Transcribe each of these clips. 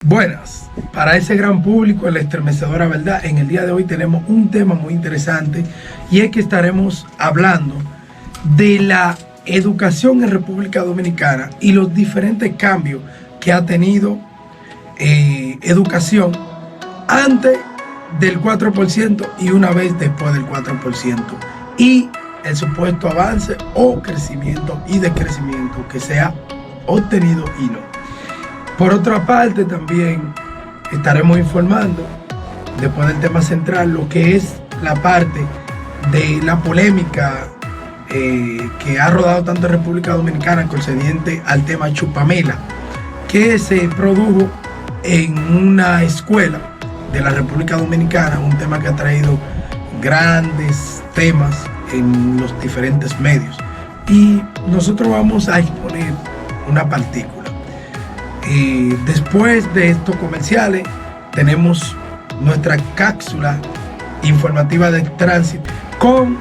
Buenas, para ese gran público, la estremecedora verdad, en el día de hoy tenemos un tema muy interesante y es que estaremos hablando de la educación en República Dominicana y los diferentes cambios que ha tenido educación antes del 4% y una vez después del 4% y el supuesto avance o crecimiento y decrecimiento que se ha obtenido y no. Por otra parte, también estaremos informando, después del tema central, lo que es la parte de la polémica que ha rodado tanto en República Dominicana concerniente al tema Chupamela, que se produjo en una escuela de la República Dominicana, un tema que ha traído grandes temas en los diferentes medios. Y nosotros vamos a exponer una partícula. Y después de estos comerciales tenemos nuestra cápsula informativa de tránsito con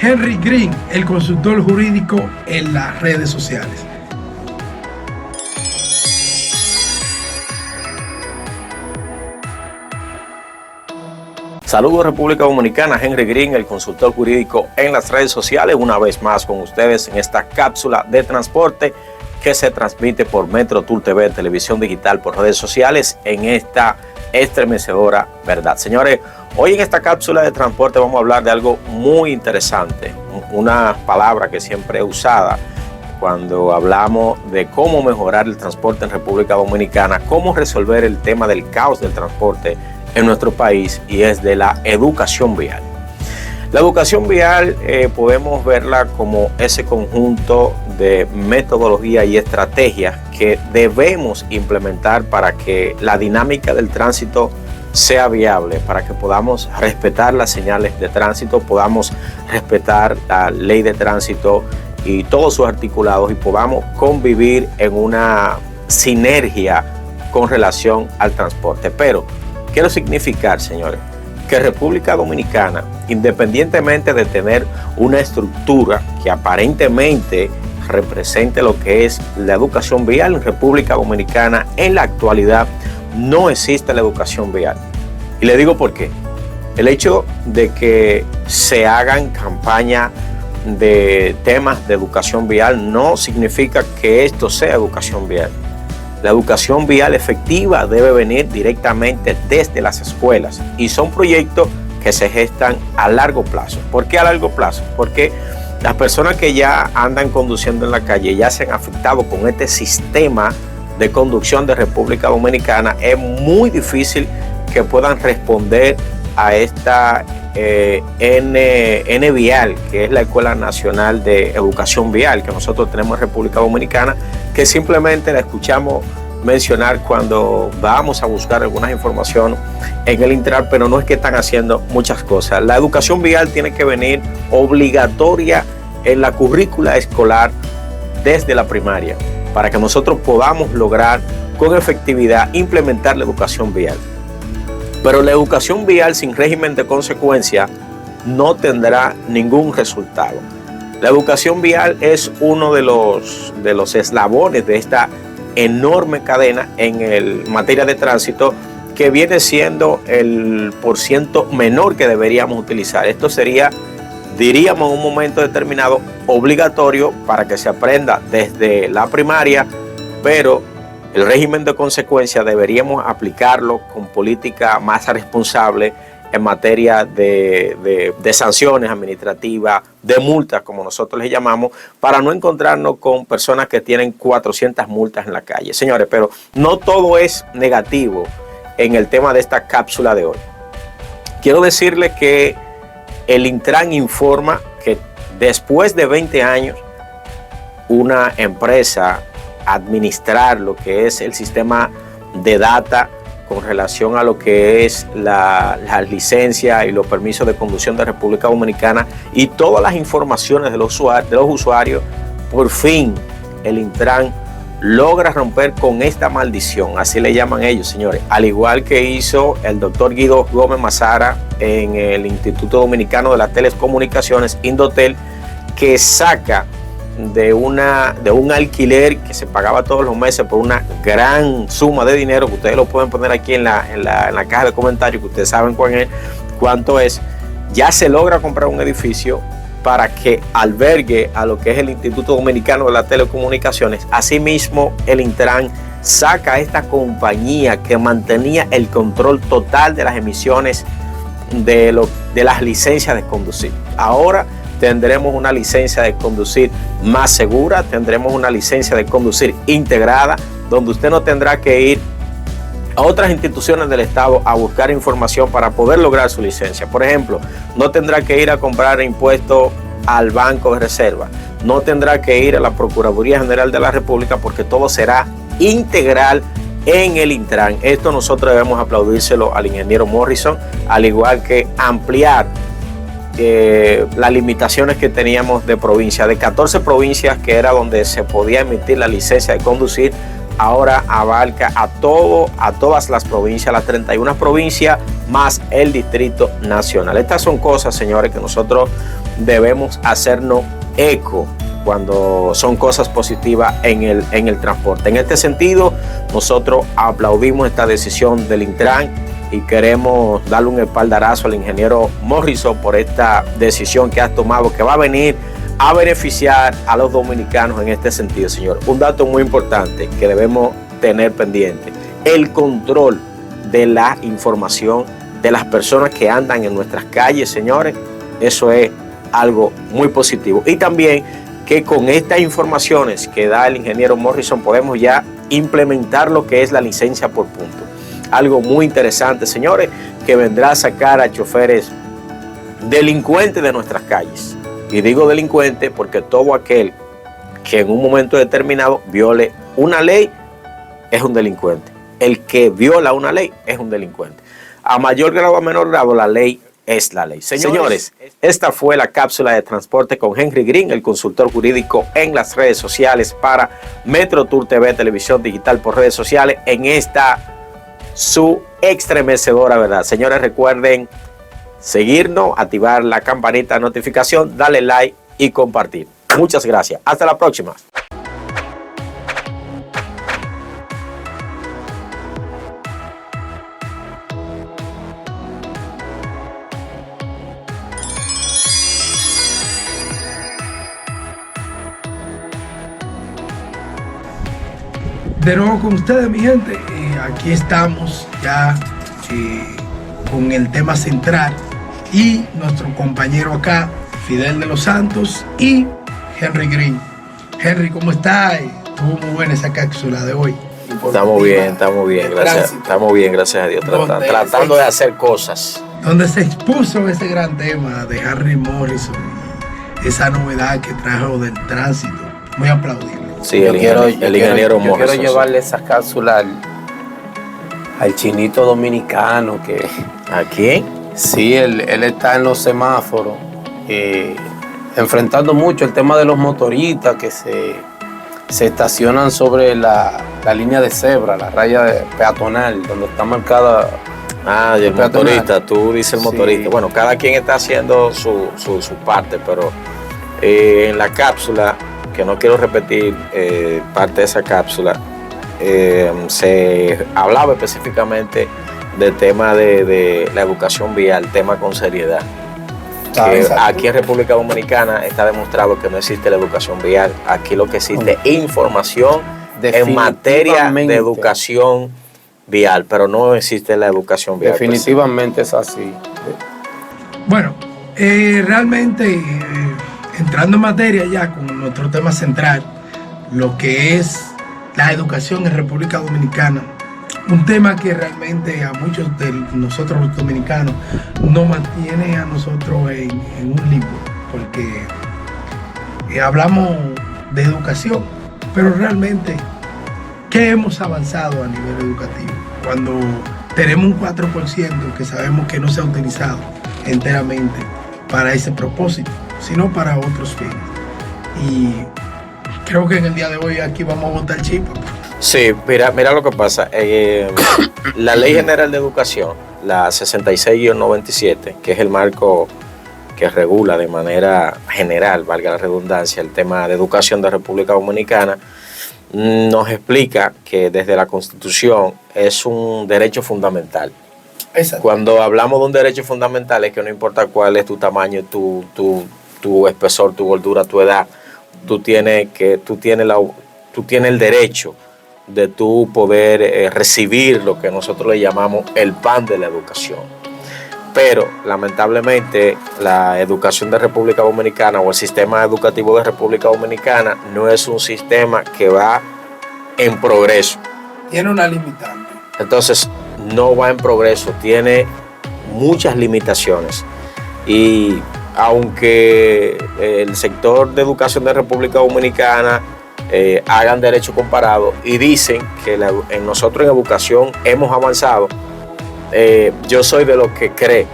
Henry Green, el consultor jurídico en las redes sociales. Saludos República Dominicana, Henry Green, el consultor jurídico en las redes sociales, una vez más con ustedes en esta cápsula de transporte que se transmite por Metro Tour TV, televisión digital, por redes sociales, en esta estremecedora verdad. Señores, hoy en esta cápsula de transporte vamos a hablar de algo muy interesante, una palabra que siempre es usada cuando hablamos de cómo mejorar el transporte en República Dominicana, cómo resolver el tema del caos del transporte en nuestro país, y es de la educación vial. La educación vial podemos verla como ese conjunto de metodología y estrategias que debemos implementar para que la dinámica del tránsito sea viable, para que podamos respetar las señales de tránsito, podamos respetar la ley de tránsito y todos sus articulados y podamos convivir en una sinergia con relación al transporte. Pero quiero significar, señores, que República Dominicana, independientemente de tener una estructura que aparentemente represente lo que es la educación vial en República Dominicana, en la actualidad no existe la educación vial. Y le digo por qué. El hecho de que se hagan campañas de temas de educación vial no significa que esto sea educación vial. La educación vial efectiva debe venir directamente desde las escuelas y son proyectos que se gestan a largo plazo. ¿Por qué a largo plazo? Porque las personas que ya andan conduciendo en la calle ya se han afectado con este sistema de conducción de República Dominicana. Es muy difícil que puedan responder a esta N-Vial, que es la Escuela Nacional de Educación Vial que nosotros tenemos en República Dominicana, que simplemente la escuchamos mencionar cuando vamos a buscar alguna información en el Intran, pero no es que están haciendo muchas cosas. La educación vial tiene que venir obligatoria en la currícula escolar desde la primaria, para que nosotros podamos lograr con efectividad implementar la educación vial. Pero la educación vial sin régimen de consecuencia no tendrá ningún resultado. La educación vial es uno de los eslabones de esta enorme cadena en materia de tránsito, que viene siendo el porciento menor que deberíamos utilizar. Esto sería, diríamos en un momento determinado, obligatorio para que se aprenda desde la primaria, pero el régimen de consecuencia deberíamos aplicarlo con política más responsable en materia de sanciones administrativas, de multas, como nosotros les llamamos, para no encontrarnos con personas que tienen 400 multas en la calle. Señores, pero no todo es negativo en el tema de esta cápsula de hoy. Quiero decirles que el Intran informa que después de 20 años, una empresa administrar lo que es el sistema de data con relación a lo que es la licencia y los permisos de conducción de República Dominicana y todas las informaciones de los usuarios, por fin el Intran logra romper con esta maldición, así le llaman ellos, señores, al igual que hizo el doctor Guido Gómez Mazara en el Instituto Dominicano de las Telecomunicaciones, Indotel, que saca de un alquiler que se pagaba todos los meses por una gran suma de dinero, que ustedes lo pueden poner aquí en la caja de comentarios, que ustedes saben cuánto es. Ya se logra comprar un edificio para que albergue a lo que es el Instituto Dominicano de las Telecomunicaciones. Asimismo, el Intran saca a esta compañía que mantenía el control total de las emisiones de las licencias de conducir. Ahora tendremos una licencia de conducir más segura, tendremos una licencia de conducir integrada, donde usted no tendrá que ir a otras instituciones del Estado a buscar información para poder lograr su licencia. Por ejemplo, no tendrá que ir a comprar impuestos al Banco de Reserva, no tendrá que ir a la Procuraduría General de la República, porque todo será integral en el Intran. Esto nosotros debemos aplaudírselo al ingeniero Morrison, al igual que ampliar las limitaciones que teníamos de provincia, de 14 provincias que era donde se podía emitir la licencia de conducir. Ahora abarca a todas las provincias, las 31 provincias más el Distrito Nacional. Estas son cosas, señores, que nosotros debemos hacernos eco cuando son cosas positivas en el transporte. En este sentido, nosotros aplaudimos esta decisión del Intran y queremos darle un espaldarazo al ingeniero Morrison por esta decisión que ha tomado, que va a venir a beneficiar a los dominicanos en este sentido, señor. Un dato muy importante que debemos tener pendiente: el control de la información de las personas que andan en nuestras calles, señores. Eso es algo muy positivo. Y también que con estas informaciones que da el ingeniero Morrison podemos ya implementar lo que es la licencia por punto. Algo muy interesante, señores, que vendrá a sacar a choferes delincuentes de nuestras calles. Y digo delincuente porque todo aquel que en un momento determinado viole una ley es un delincuente. El que viola una ley es un delincuente. A mayor grado o a menor grado, la ley es la ley. Señores, esta fue la cápsula de transporte con Henry Green, el consultor jurídico en las redes sociales para Metro Tour TV, televisión digital por redes sociales, en esta su estremecedora verdad. Señores, recuerden seguirnos, activar la campanita de notificación, darle like y compartir. Muchas gracias. Hasta la próxima. De nuevo con ustedes, mi gente. Aquí estamos ya con el tema central y nuestro compañero acá, Fidel de los Santos y Henry Green. Henry, ¿cómo está? Estuvo muy buena esa cápsula de hoy. Estamos bien, gracias. Estamos bien, gracias a Dios. Tratando de hacer cosas. Donde se expuso ese gran tema de Henry Morrison y esa novedad que trajo del tránsito. Muy aplaudible. Sí, el ingeniero Morrison. Yo quiero llevarle esa cápsula al chinito dominicano que... ¿A quién? Sí, él está en los semáforos, enfrentando mucho el tema de los motoristas que se estacionan sobre la línea de cebra, la raya peatonal, donde está marcada. Ah, y el peatonal. motorista, tú dices el motorista. Sí. Bueno, cada quien está haciendo su parte, pero en la cápsula, que no quiero repetir parte de esa cápsula, se hablaba específicamente del tema de la educación vial, tema con seriedad. Aquí en República Dominicana está demostrado que no existe la educación vial. Aquí lo que existe es información en materia de educación vial, pero no existe la educación vial. Definitivamente es así. Bueno, realmente entrando en materia ya con nuestro tema central, lo que es la educación en República Dominicana, un tema que realmente a muchos de nosotros los dominicanos nos mantiene a nosotros en un limbo, porque hablamos de educación, pero realmente, ¿qué hemos avanzado a nivel educativo? Cuando tenemos un 4% que sabemos que no se ha utilizado enteramente para ese propósito, sino para otros fines. Y creo que en el día de hoy aquí vamos a botar chispa. Sí, mira lo que pasa. La Ley General de Educación, la 66-97, que es el marco que regula de manera general, valga la redundancia, el tema de educación de República Dominicana, nos explica que desde la Constitución es un derecho fundamental. Exacto. Cuando hablamos de un derecho fundamental es que no importa cuál es tu tamaño, tu espesor, tu gordura, tu edad, tú tienes el derecho de tú poder recibir lo que nosotros le llamamos el pan de la educación. Pero lamentablemente la educación de República Dominicana o el sistema educativo de República Dominicana no es un sistema que va en progreso. Tiene una limitante. Entonces no va en progreso, tiene muchas limitaciones. Y aunque el sector de educación de República Dominicana hagan derecho comparado y dicen que en nosotros en educación hemos avanzado, yo soy de los que cree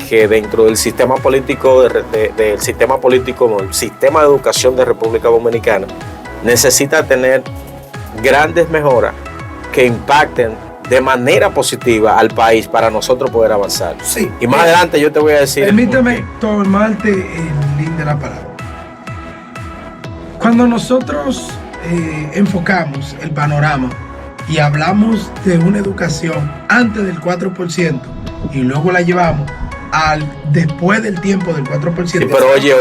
que dentro del sistema político el sistema de educación de República Dominicana necesita tener grandes mejoras que impacten de manera positiva al país para nosotros poder avanzar. Sí. Y más adelante yo te voy a decir. Permíteme tomarte el link de la palabra. Cuando nosotros enfocamos el panorama y hablamos de una educación antes del 4% y luego la llevamos al después del tiempo del 4%. Sí, pero oye,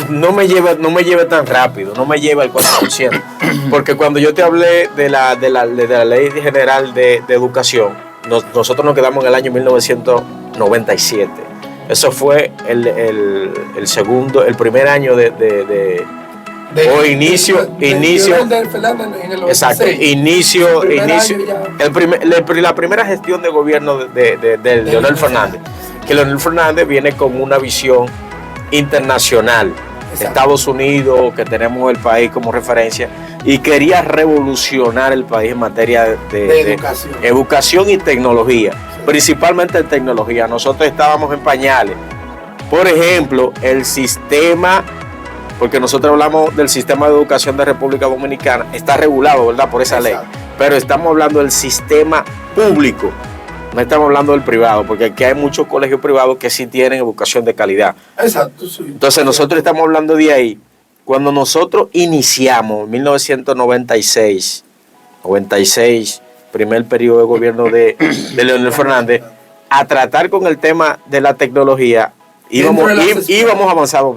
no me lleve tan rápido, no me lleve al 4%. Porque cuando yo te hablé de la Ley General de Educación, nosotros nos quedamos en el año 1997. Eso fue el primer año la primera gestión de gobierno de Leonel Fernández, que Leonel Fernández viene con una visión internacional. Exacto. Estados Unidos, que tenemos el país como referencia, y quería revolucionar el país en materia de educación y tecnología, sí. Principalmente en tecnología. Nosotros estábamos en pañales. Por ejemplo, el sistema, porque nosotros hablamos del sistema de educación de República Dominicana, está regulado, ¿verdad?, por esa ley, pero estamos hablando del sistema público, no estamos hablando del privado, porque aquí hay muchos colegios privados que sí tienen educación de calidad. Exacto, sí. Entonces nosotros estamos hablando de ahí. Cuando nosotros iniciamos en 1996, primer periodo de gobierno de Leonel Fernández, a tratar con el tema de la tecnología, íbamos avanzando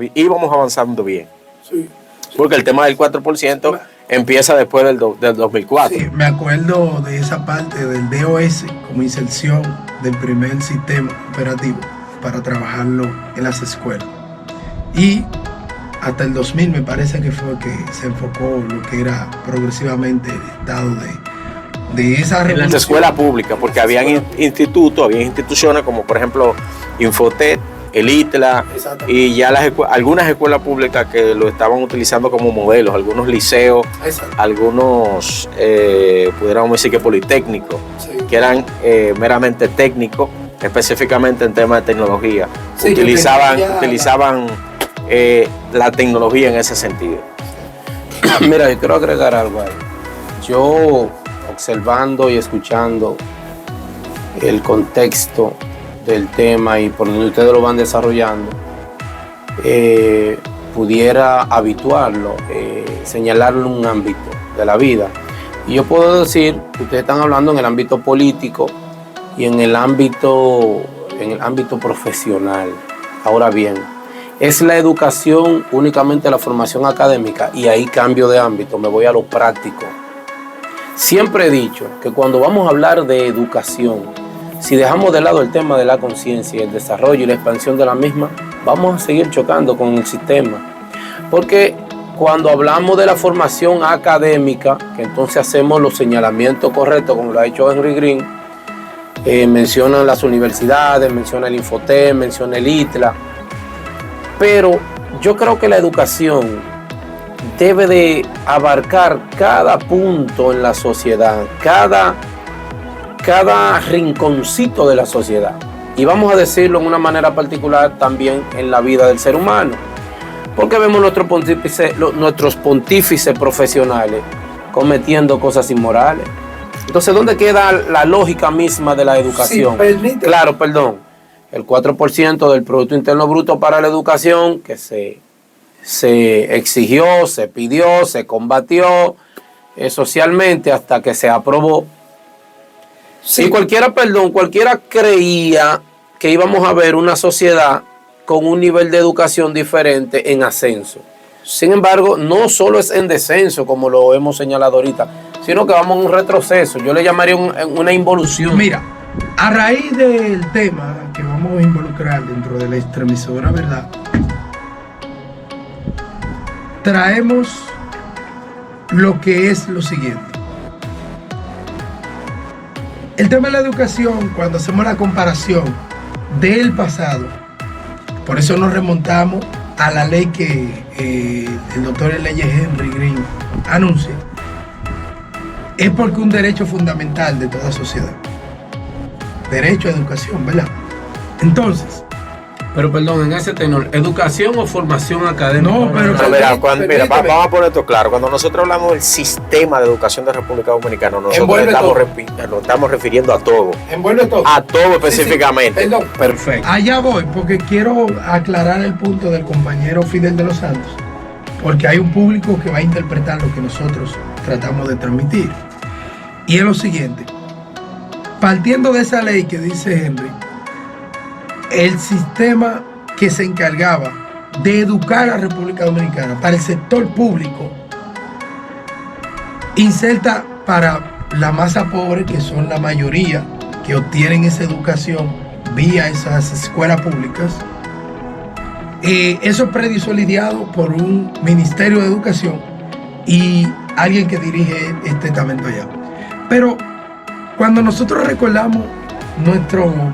bien. Sí. Porque el tema del 4% empieza después del 2004. Sí, me acuerdo de esa parte del DOS como inserción del primer sistema operativo para trabajarlo en las escuelas. Y hasta el 2000 me parece que fue que se enfocó lo que era progresivamente el estado de esa revolución. En las escuelas públicas, porque habían institutos, había instituciones como por ejemplo Infotet, el ITLA, y ya algunas escuelas públicas que lo estaban utilizando como modelos, algunos liceos, algunos pudiéramos decir que politécnicos, sí, que eran meramente técnicos, específicamente en temas de tecnología, sí, utilizaban la tecnología en ese sentido. Mira, yo quiero agregar algo ahí. Yo, observando y escuchando el contexto del tema y por donde ustedes lo van desarrollando, pudiera habituarlo, señalarlo en un ámbito de la vida. Y yo puedo decir que ustedes están hablando en el ámbito político y en el ámbito profesional. Ahora bien, es la educación únicamente la formación académica, y ahí cambio de ámbito, me voy a lo práctico. Siempre he dicho que cuando vamos a hablar de educación, si dejamos de lado el tema de la conciencia, el desarrollo y la expansión de la misma, vamos a seguir chocando con el sistema. Porque cuando hablamos de la formación académica, que entonces hacemos los señalamientos correctos, como lo ha hecho Henry Green, mencionan las universidades, menciona el Infotet, menciona el ITLA, pero yo creo que la educación debe de abarcar cada punto en la sociedad, cada rinconcito de la sociedad. Y vamos a decirlo en una manera particular también en la vida del ser humano. Porque vemos nuestros pontífices profesionales cometiendo cosas inmorales. Entonces, ¿dónde queda la lógica misma de la educación? Sí, claro, perdón. el 4% del Producto Interno Bruto para la educación, que se exigió, se pidió, se combatió socialmente hasta que se aprobó. Sí. Y cualquiera creía que íbamos a ver una sociedad con un nivel de educación diferente en ascenso. Sin embargo, no solo es en descenso, como lo hemos señalado ahorita, sino que vamos a un retroceso. Yo le llamaría una involución. Mira, a raíz del tema que vamos a involucrar dentro de la extremadura verdad, traemos lo que es lo siguiente. El tema de la educación, cuando hacemos la comparación del pasado, por eso nos remontamos a la ley que el doctor L. Henry Green anuncia, es porque un derecho fundamental de toda sociedad. Derecho a educación, ¿verdad? Entonces, pero perdón, en ese tenor, ¿educación o formación académica? No, pero vamos a poner esto claro. Cuando nosotros hablamos del sistema de educación de República Dominicana, nosotros nos estamos refiriendo a todo. Envuelve todo. A todo específicamente. Sí. Perdón, perfecto. Allá voy, porque quiero aclarar el punto del compañero Fidel de los Santos, porque hay un público que va a interpretar lo que nosotros tratamos de transmitir. Y es lo siguiente. Partiendo de esa ley que dice Henry, el sistema que se encargaba de educar a la República Dominicana para el sector público inserta para la masa pobre, que son la mayoría que obtienen esa educación vía esas escuelas públicas, eso predio lidiado por un Ministerio de Educación y alguien que dirige este estamento allá. Pero cuando nosotros recordamos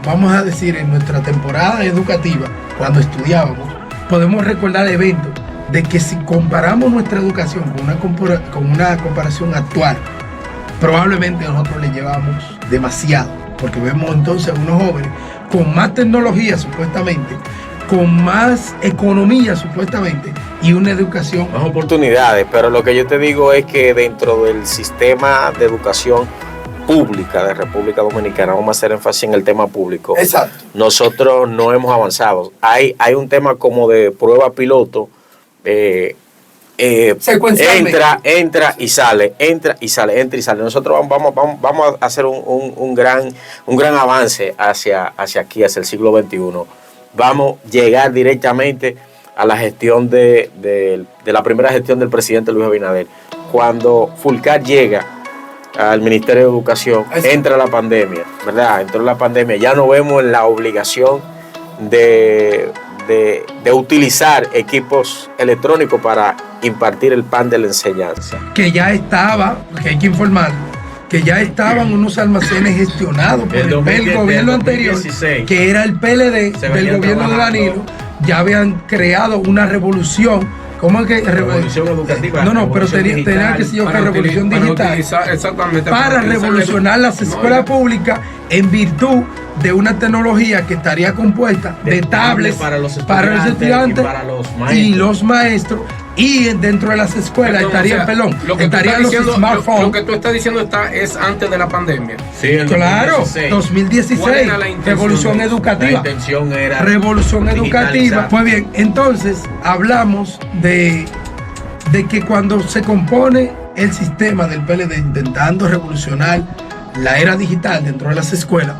vamos a decir, en nuestra temporada educativa, cuando estudiábamos, podemos recordar eventos de que si comparamos nuestra educación con una comparación actual, probablemente nosotros le llevamos demasiado, porque vemos entonces a unos jóvenes con más tecnología supuestamente, con más economía supuestamente, y una educación, más oportunidades. Pero lo que yo te digo es que dentro del sistema de educación pública de República Dominicana, vamos a hacer énfasis en el tema público. Exacto. Nosotros no hemos avanzado. Hay un tema como de prueba piloto. Entra y sale. Nosotros vamos a hacer un gran avance hacia aquí, hacia el siglo XXI. Vamos a llegar directamente a la gestión de la primera gestión del presidente Luis Abinader. Cuando Fulcar llega al Ministerio de Educación, entra la pandemia, ¿verdad? Entró la pandemia, ya no vemos la obligación de utilizar equipos electrónicos para impartir el pan de la enseñanza. Que ya estaba, porque hay que informar, que ya estaban unos almacenes gestionados por el gobierno anterior, que era el PLD del gobierno de Danilo, ya habían creado una revolución. ¿Cómo es que revolución educativa? No, pero tenía que ser yo que revolución digital. Para revolucionar las escuelas públicas en virtud de una tecnología que estaría compuesta de tablets para los estudiantes y los maestros. Y dentro de las escuelas estarían los smartphones. Lo que tú estás diciendo es antes de la pandemia. Sí, claro, 2016. Revolución educativa. La intención era revolución educativa. Pues bien, entonces hablamos de que cuando se compone el sistema del PLD intentando revolucionar la era digital dentro de las escuelas,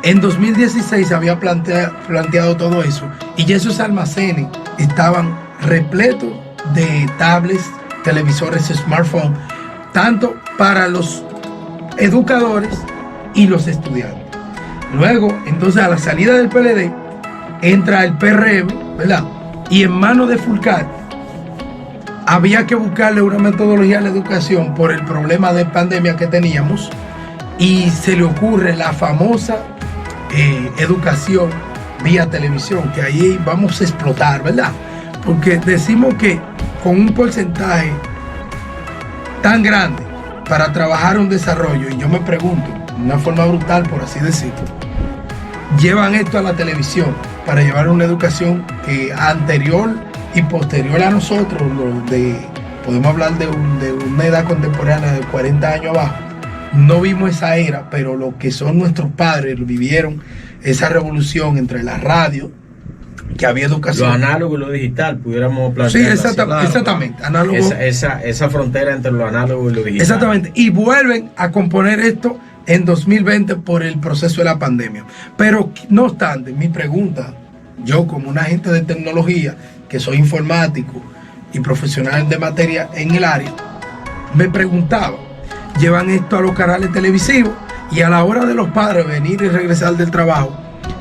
en 2016 se había planteado todo eso, y esos almacenes estaban repletos de tablets, televisores, smartphones, tanto para los educadores y los estudiantes. Luego, entonces, a la salida del PLD, entra el PRM, ¿verdad? Y en manos de Fulcar, había que buscarle una metodología a la educación por el problema de pandemia que teníamos, y se le ocurre la famosa educación vía televisión, que ahí vamos a explotar, ¿verdad? Porque decimos que con un porcentaje tan grande para trabajar un desarrollo, y yo me pregunto, de una forma brutal, por así decirlo, llevan esto a la televisión para llevar una educación que anterior y posterior a nosotros, podemos hablar de una edad contemporánea de 40 años abajo, no vimos esa era, pero lo que son nuestros padres vivieron esa revolución entre la radio, que había educación. Lo análogo y lo digital, pudiéramos plantear. Sí, exactamente. Análogo. Esa frontera entre lo análogo y lo digital. Exactamente. Y vuelven a componer esto en 2020 por el proceso de la pandemia. Pero no obstante, mi pregunta, yo como un agente de tecnología, que soy informático y profesional de materia en el área, me preguntaba, llevan esto a los canales televisivos y a la hora de los padres venir y regresar del trabajo,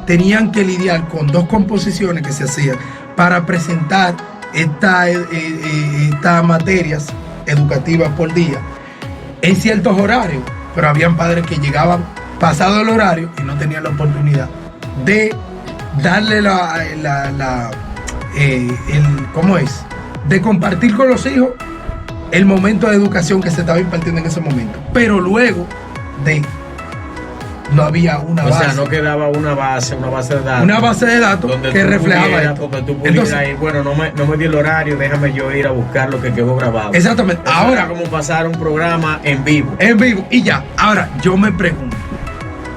tenían que lidiar con 2 composiciones que se hacían para presentar estas materias educativas por día en ciertos horarios, pero habían padres que llegaban pasado el horario y no tenían la oportunidad de darle de compartir con los hijos el momento de educación que se estaba impartiendo en ese momento, pero luego no había una base. O sea, no quedaba una base de datos. Una base de datos que reflejaba esto. Porque tú pudieras ir, bueno, no me di el horario, déjame yo ir a buscar lo que quedó grabado. Exactamente. Eso ahora, era como pasar un programa en vivo. En vivo, y ya. Ahora, yo me pregunto,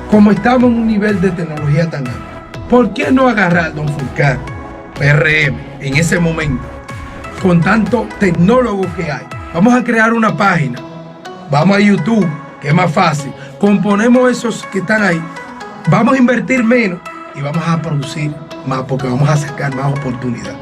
como estamos en un nivel de tecnología tan alto, ¿por qué no agarrar Don Fulcar, PRM, en ese momento, con tanto tecnólogo que hay? Vamos a crear una página, vamos a YouTube, que es más fácil, componemos esos que están ahí, vamos a invertir menos y vamos a producir más porque vamos a sacar más oportunidad.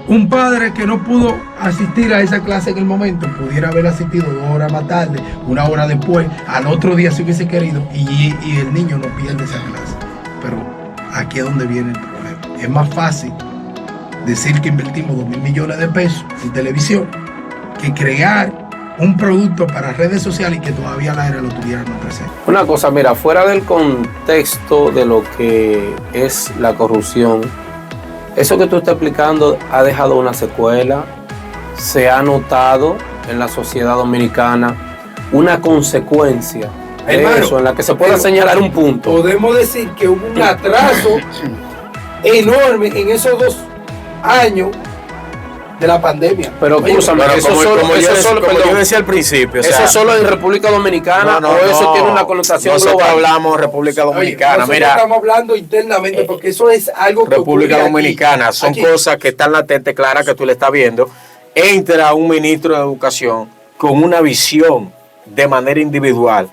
Un padre que no pudo asistir a esa clase en el momento pudiera haber asistido 2 horas más tarde, 1 hora después, al otro día si hubiese querido, y el niño no pierde esa clase. Pero aquí es donde viene el problema. Es más fácil decir que invertimos 2.000 millones de pesos en televisión que crear un producto para redes sociales y que todavía la era lo tuvieran no presente. Una cosa, mira, fuera del contexto de lo que es la corrupción, eso que tú estás explicando ha dejado una secuela, se ha notado en la sociedad dominicana una consecuencia de eso, en la que se pueda señalar un punto. Podemos decir que hubo un atraso enorme en esos 2 años de la pandemia. Pero escúchame, yo decía al principio, o sea, ¿eso solo en República Dominicana o eso tiene una connotación global? Nosotros hablamos República Dominicana. Oye, mira, estamos hablando internamente porque eso es algo que República Dominicana, son cosas que están latentes, claras, que tú le estás viendo. Entra un ministro de Educación con una visión de manera individual.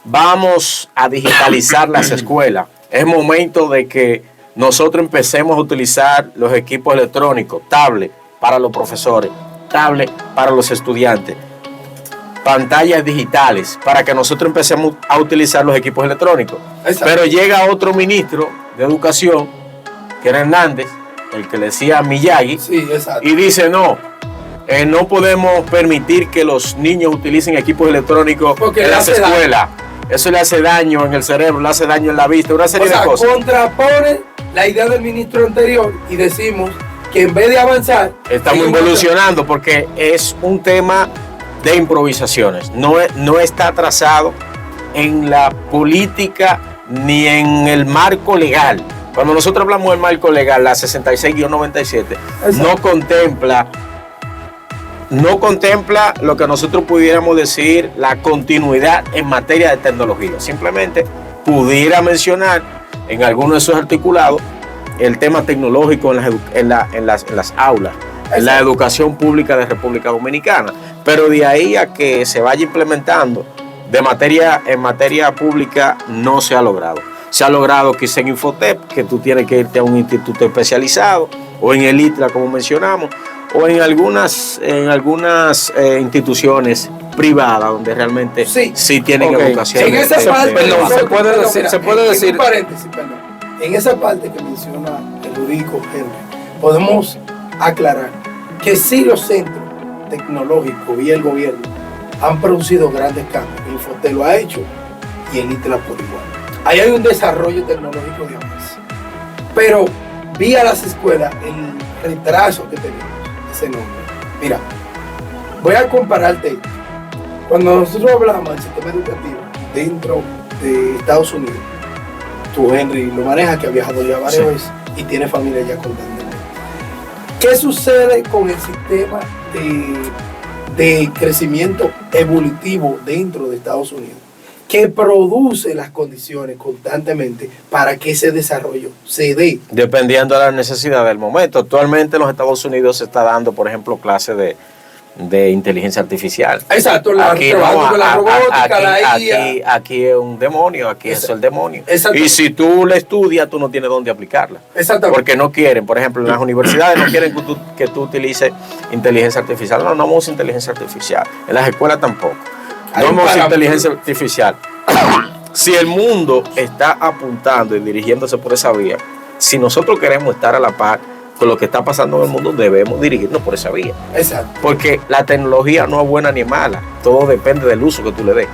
Vamos a digitalizar las escuelas. Es momento de que nosotros empecemos a utilizar los equipos electrónicos, tablets para los profesores, tablets para los estudiantes, pantallas digitales, para que nosotros empecemos a utilizar los equipos electrónicos. Exacto. Pero llega otro ministro de Educación, que era Hernández, el que le decía Miyagi, sí, y dice no podemos permitir que los niños utilicen equipos electrónicos en las escuelas. Eso le hace daño en el cerebro, le hace daño en la vista, una serie de cosas. Contrapone la idea del ministro anterior y decimos que en vez de avanzar, estamos involucionando porque es un tema de improvisaciones. No está trazado en la política ni en el marco legal. Cuando nosotros hablamos del marco legal, la 66-97 no contempla lo que nosotros pudiéramos decir la continuidad en materia de tecnología. Simplemente pudiera mencionar en alguno de esos articulados el tema tecnológico en las aulas, en la educación pública de República Dominicana. Pero de ahí a que se vaya implementando en materia pública no se ha logrado. Se ha logrado quizá en Infotep, que tú tienes que irte a un instituto especializado, o en el ITLA, como mencionamos, o en algunas instituciones privadas donde realmente sí tienen educación. En esa parte, se puede decir. Un paréntesis, perdón. En esa parte que menciona el jurídico Henry, podemos aclarar que sí los centros tecnológicos y el gobierno han producido grandes cambios. Infotep lo ha hecho y el ITLA por igual. Ahí hay un desarrollo tecnológico de avance. Pero vía las escuelas, el retraso que tenemos, ese nombre. Mira, voy a compararte esto. Cuando nosotros hablamos del sistema educativo dentro de Estados Unidos, tú, Henry, lo manejas, que ha viajado ya varias veces y tiene familia ya contándome. ¿Qué sucede con el sistema de crecimiento evolutivo dentro de Estados Unidos? que produce las condiciones constantemente para que ese desarrollo se dé. Dependiendo de la necesidad del momento. Actualmente en los Estados Unidos se está dando, por ejemplo, clases de inteligencia artificial. Exacto, Aquí trabajando con la robótica, la IA. Aquí es un demonio, aquí es el demonio. Exacto. Y si tú la estudias, tú no tienes dónde aplicarla. Exactamente. Porque no quieren, por ejemplo, en las universidades no quieren que tú utilices inteligencia artificial. No vamos a inteligencia artificial. En las escuelas tampoco. No vamos a inteligencia artificial. Si el mundo está apuntando y dirigiéndose por esa vía, si nosotros queremos estar a la par con lo que está pasando en el mundo, debemos dirigirnos por esa vía. Exacto. Porque la tecnología no es buena ni mala, todo depende del uso que tú le des.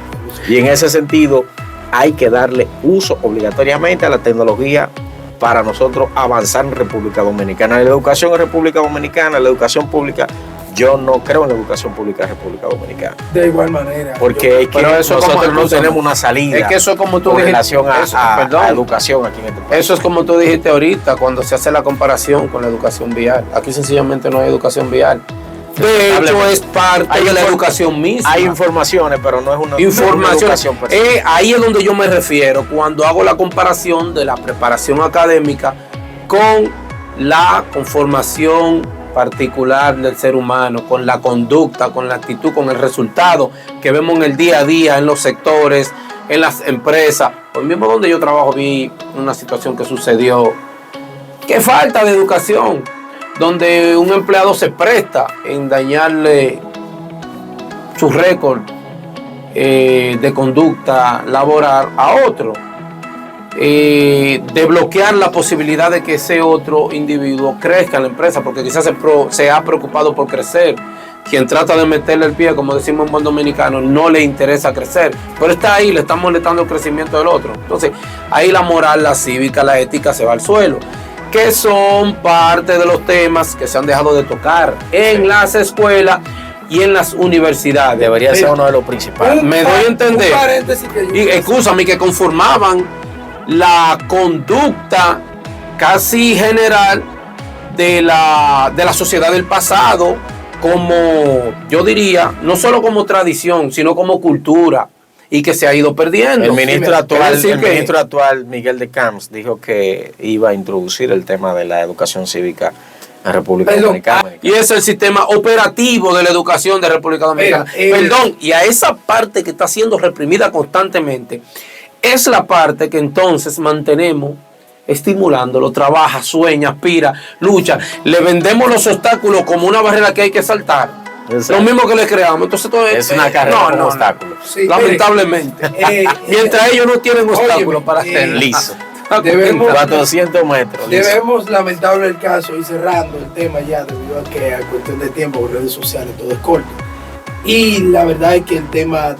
Y en ese sentido, hay que darle uso obligatoriamente a la tecnología para nosotros avanzar en República Dominicana. La educación en República Dominicana, la educación pública, yo no creo en la educación pública en República Dominicana. De igual manera. Porque es que nosotros no tenemos una salida. Es que eso es como tú con dijiste, relación a educación aquí en este país. Eso es como tú dijiste ahorita, cuando se hace la comparación con la educación vial. Aquí sencillamente no hay educación vial. De hecho, es parte de la educación misma. Hay informaciones, pero no es una educación. Ahí es donde yo me refiero, cuando hago la comparación de la preparación académica con la conformación particular del ser humano, con la conducta, con la actitud, con el resultado que vemos en el día a día, en los sectores, en las empresas. Hoy mismo donde yo trabajo vi una situación que sucedió, que falta de educación, donde un empleado se presta en dañarle su récord de conducta laboral a otro, de bloquear la posibilidad de que ese otro individuo crezca en la empresa, porque quizás se ha preocupado por crecer. Quien trata de meterle el pie, como decimos en buen dominicano, no le interesa crecer, pero está ahí, le está molestando el crecimiento del otro. Entonces ahí la moral, la cívica, la ética se va al suelo, que son parte de los temas que se han dejado de tocar en las escuelas y en las universidades. Debería ser uno de los principales. Me doy a entender. Y excúsame, que conformaban la conducta casi general de la sociedad del pasado, como yo diría, no solo como tradición, sino como cultura, y que se ha ido perdiendo. El ministro actual, Miguel de Camps, dijo que iba a introducir el tema de la educación cívica en República Dominicana. Y es el sistema operativo de la educación de República Dominicana. Y a esa parte que está siendo reprimida constantemente, es la parte que entonces mantenemos estimulándolo, trabaja, sueña, aspira, lucha. Le vendemos los obstáculos como una barrera que hay que saltar. Exacto. Lo mismo que le creamos. Entonces todo es una carrera con obstáculos. Sí, lamentablemente. Mientras ellos no tienen obstáculos para hacer liso. Debemos, 400 metros. Debemos, lamentable el caso, ir cerrando el tema ya, debido a que a cuestión de tiempo, por redes sociales, todo es corto. Y la verdad es que el tema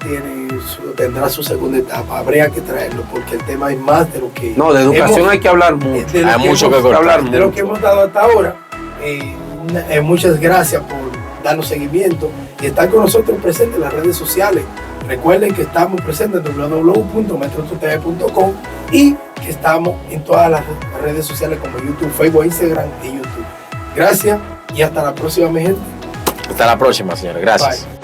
tendrá su segunda etapa. Habría que traerlo porque el tema es más de lo que... No, de educación hay que hablar mucho. Hay mucho que hablar. De lo que hemos dado hasta ahora. Muchas gracias por darnos seguimiento y estar con nosotros presentes en las redes sociales. Recuerden que estamos presentes en www.metrotv.com y que estamos en todas las redes sociales como YouTube, Facebook, Instagram y YouTube. Gracias y hasta la próxima, mi gente. Hasta la próxima, señores. Gracias. Bye.